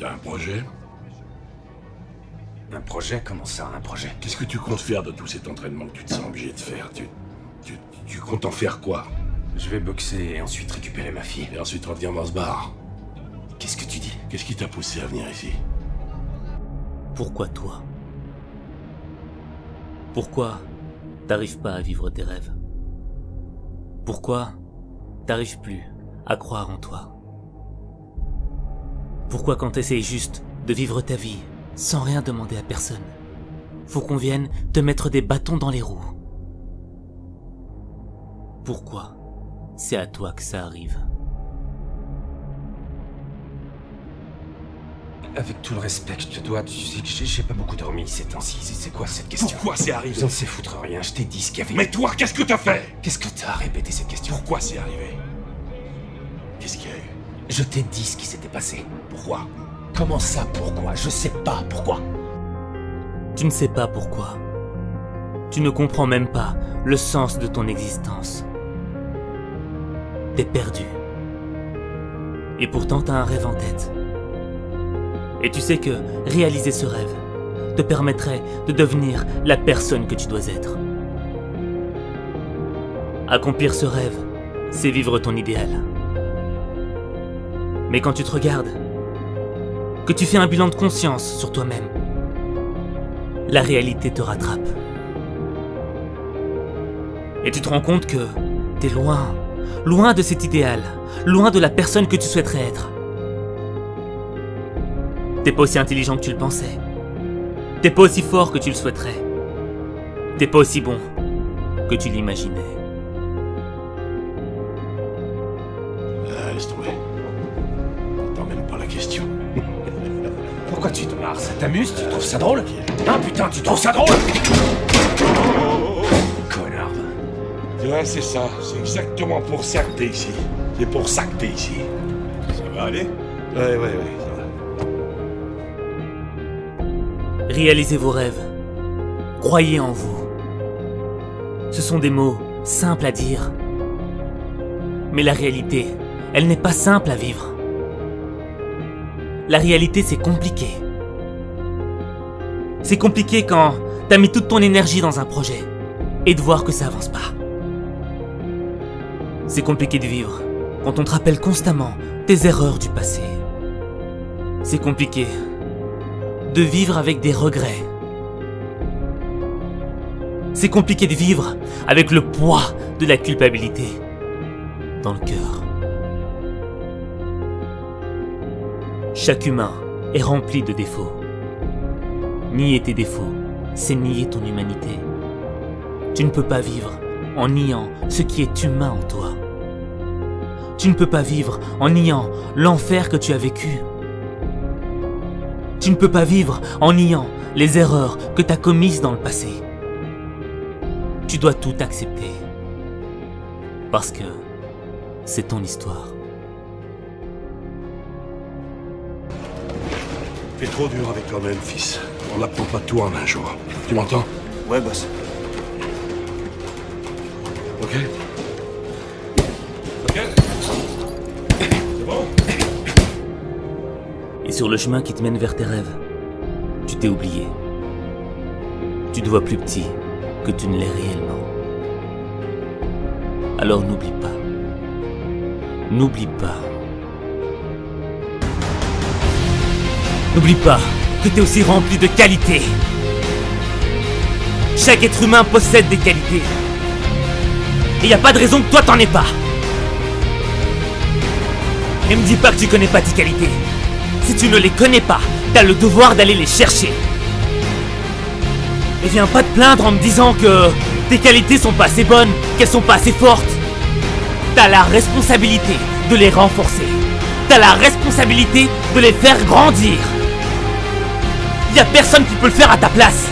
T'as un projet? Un projet? Comment ça, un projet? Qu'est-ce que tu comptes faire de tout cet entraînement que tu te sens obligé de faire? Tu comptes en faire quoi? Je vais boxer et ensuite récupérer ma fille. Et ensuite revenir dans ce bar? Qu'est-ce que tu dis? Qu'est-ce qui t'a poussé à venir ici? Pourquoi toi? Pourquoi t'arrives pas à vivre tes rêves? Pourquoi t'arrives plus à croire en toi? Pourquoi quand t'essayes juste de vivre ta vie sans rien demander à personne, faut qu'on vienne te mettre des bâtons dans les roues? Pourquoi c'est à toi que ça arrive? Avec tout le respect que je te dois, tu sais que j'ai pas beaucoup dormi ces temps-ci. C'est quoi cette question? Pourquoi c'est arrivé? J'en sais foutre rien, je t'ai dit ce qu'il y avait. Mais toi, qu'est-ce que t'as fait? Qu'est-ce que t'as répété cette question? Pourquoi c'est arrivé? Qu'est-ce qu'il y a eu? Je t'ai dit ce qui s'était passé. Pourquoi? Comment ça, pourquoi? Je sais pas pourquoi. Tu ne sais pas pourquoi. Tu ne comprends même pas le sens de ton existence. T'es perdu. Et pourtant t'as un rêve en tête. Et tu sais que réaliser ce rêve te permettrait de devenir la personne que tu dois être. Accomplir ce rêve, c'est vivre ton idéal. Mais quand tu te regardes, que tu fais un bilan de conscience sur toi-même, la réalité te rattrape. Et tu te rends compte que t'es loin, loin de cet idéal, loin de la personne que tu souhaiterais être. T'es pas aussi intelligent que tu le pensais. T'es pas aussi fort que tu le souhaiterais. T'es pas aussi bon que tu l'imaginais. Laisse tomber. T'entends même pas la question. Pourquoi tu te marres? Ça t'amuse? Tu trouves ça drôle? Non, putain, tu trouves ça drôle? Connard. Ouais, c'est ça. C'est exactement pour ça que t'es ici. C'est pour ça que t'es ici. Ça va aller? Ouais, ça va. Réalisez vos rêves. Croyez en vous. Ce sont des mots simples à dire. Mais la réalité, elle n'est pas simple à vivre. La réalité, c'est compliqué. C'est compliqué quand t'as mis toute ton énergie dans un projet et de voir que ça avance pas. C'est compliqué de vivre quand on te rappelle constamment tes erreurs du passé. C'est compliqué de vivre avec des regrets. C'est compliqué de vivre avec le poids de la culpabilité dans le cœur. Chaque humain est rempli de défauts. Nier tes défauts, c'est nier ton humanité. Tu ne peux pas vivre en niant ce qui est humain en toi. Tu ne peux pas vivre en niant l'enfer que tu as vécu. Tu ne peux pas vivre en niant les erreurs que tu as commises dans le passé. Tu dois tout accepter. Parce que c'est ton histoire. T'es trop dur avec toi-même, fils. On n'apprend pas tout en un jour. Tu m'entends? Ouais, boss. Ok? Ok? C'est bon? Et sur le chemin qui te mène vers tes rêves, tu t'es oublié. Tu te vois plus petit que tu ne l'es réellement. Alors n'oublie pas. N'oublie pas. N'oublie pas que tu es aussi rempli de qualités. Chaque être humain possède des qualités. Et y a pas de raison que toi t'en aies pas. Et me dis pas que tu connais pas tes qualités. Si tu ne les connais pas, t'as le devoir d'aller les chercher. Et viens pas te plaindre en me disant que tes qualités sont pas assez bonnes, qu'elles sont pas assez fortes. T'as la responsabilité de les renforcer. T'as la responsabilité de les faire grandir. Y a personne qui peut le faire à ta place.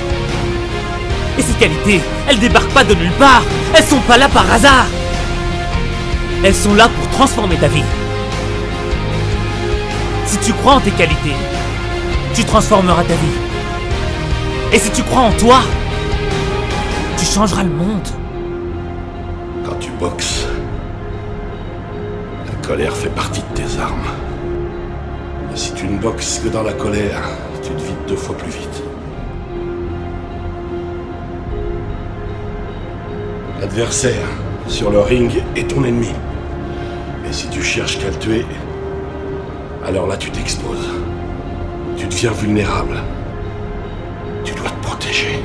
Et ces qualités, elles débarquent pas de nulle part. Elles sont pas là par hasard. Elles sont là pour transformer ta vie. Si tu crois en tes qualités, tu transformeras ta vie. Et si tu crois en toi, tu changeras le monde. Quand tu boxes, la colère fait partie de tes armes. Et si tu ne boxes que dans la colère, tu te vides 2 fois plus vite. L'adversaire, sur le ring, est ton ennemi. Et si tu cherches qu'à le tuer, alors là tu t'exposes. Tu deviens vulnérable. Tu dois te protéger.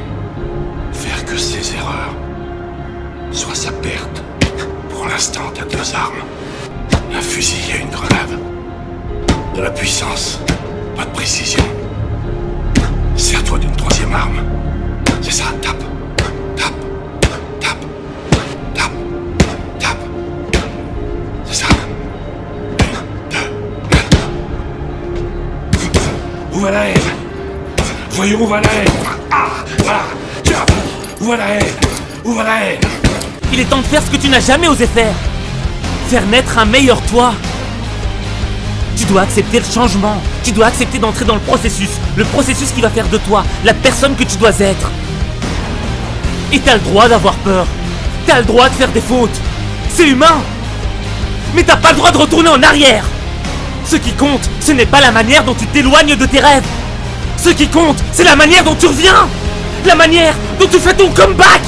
Faire que ses erreurs soient sa perte. Pour l'instant, t'as 2 armes. Un fusil et une grenade. De la puissance, pas de précision. Sers-toi d'une 3e arme. C'est ça, tape. Tape. Tape. Tape. Tape. C'est ça. 1, 2, 1. Où va la haine? Voyons où va la haine. Ah, voilà. Tiens. Où va la haine? Où va la haine? Il est temps de faire ce que tu n'as jamais osé faire. Faire naître un meilleur toi. Tu dois accepter le changement. Tu dois accepter d'entrer dans le processus qui va faire de toi la personne que tu dois être. Et t'as le droit d'avoir peur. T'as le droit de faire des fautes. C'est humain. Mais t'as pas le droit de retourner en arrière. Ce qui compte, ce n'est pas la manière dont tu t'éloignes de tes rêves. Ce qui compte, c'est la manière dont tu reviens. La manière dont tu fais ton comeback.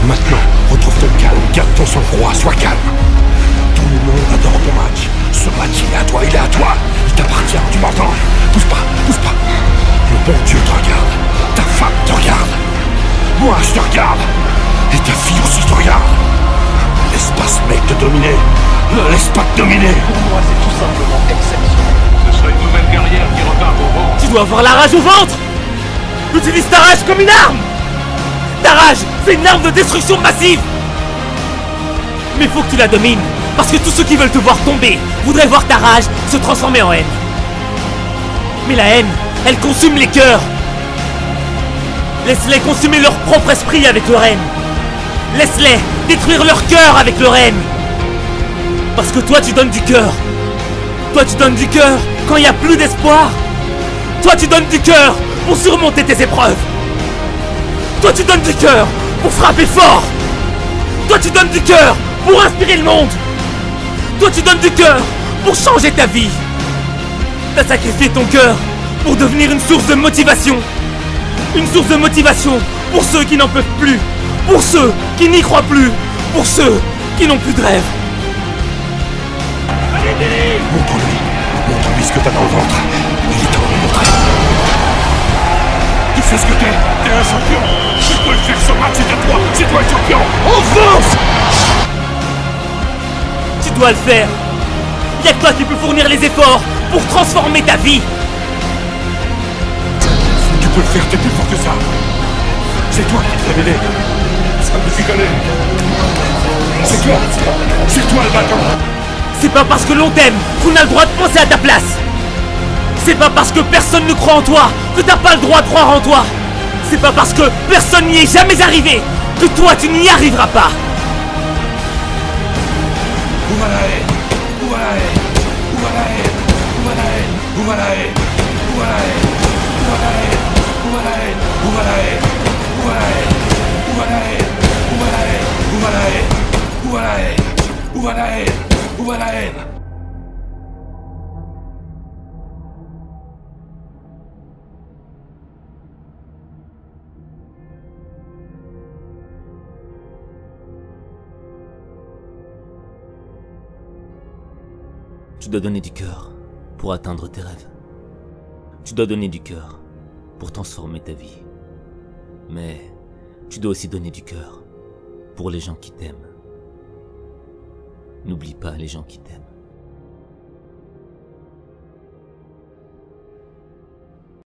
Maintenant, retrouve ton calme, garde ton sang-froid, sois calme. Tout le monde adore ton match. Ce match, il est à toi, il est à toi. Il t'appartient, tu m'entends? Pousse pas, pousse pas. Le bon Dieu te regarde. Ta femme te regarde. Moi, je te regarde. Et ta fille aussi te regarde. Laisse pas ce mec te dominer. Ne laisse pas te dominer. Pour moi, c'est tout simplement exceptionnel. Ce sera une nouvelle carrière qui repart au vent. Tu dois avoir la rage au ventre. Utilise ta rage comme une arme. Ta rage, c'est une arme de destruction massive. Mais faut que tu la domines. Parce que tous ceux qui veulent te voir tomber voudraient voir ta rage se transformer en haine. Mais la haine, elle consume les cœurs. Laisse-les consumer leur propre esprit avec leur haine. Laisse-les détruire leur cœur avec leur haine. Parce que toi tu donnes du cœur. Toi tu donnes du cœur quand il n'y a plus d'espoir. Toi tu donnes du cœur pour surmonter tes épreuves. Toi tu donnes du cœur pour frapper fort. Toi tu donnes du cœur pour inspirer le monde. Toi tu donnes du cœur pour changer ta vie. T'as sacrifié ton cœur pour devenir une source de motivation. Une source de motivation pour ceux qui n'en peuvent plus. Pour ceux qui n'y croient plus. Pour ceux qui n'ont plus de rêve. Montre-lui ce que t'as dans le ventre. Il est temps de le montrer. Tu sais ce que t'es? T'es un champion. Tu peux le faire, ce match, c'est à toi. C'est toi le champion. On fonce. Tu dois le faire. Y'a que toi qui peux fournir les efforts pour transformer ta vie. Tu peux le faire, t'es plus fort que ça. C'est toi qui te révélé. Ça me s'y connaît. C'est toi le battant. C'est pas parce que l'on t'aime qu'on a le droit de penser à ta place. C'est pas parce que personne ne croit en toi que t'as pas le droit de croire en toi. C'est pas parce que personne n'y est jamais arrivé que toi tu n'y arriveras pas. Où va la haine? Où va la haine? Où va la haine? Où va la haine? Où va la haine? Où va la haine? Où va la haine? Où va la haine? Où va la haine? Où va la haine? Où va la haine? Où va la haine? Où va la haine? Où va la haine? Où va la haine? Où va la haine? Tu dois donner du cœur pour atteindre tes rêves. Tu dois donner du cœur pour transformer ta vie. Mais tu dois aussi donner du cœur pour les gens qui t'aiment. N'oublie pas les gens qui t'aiment.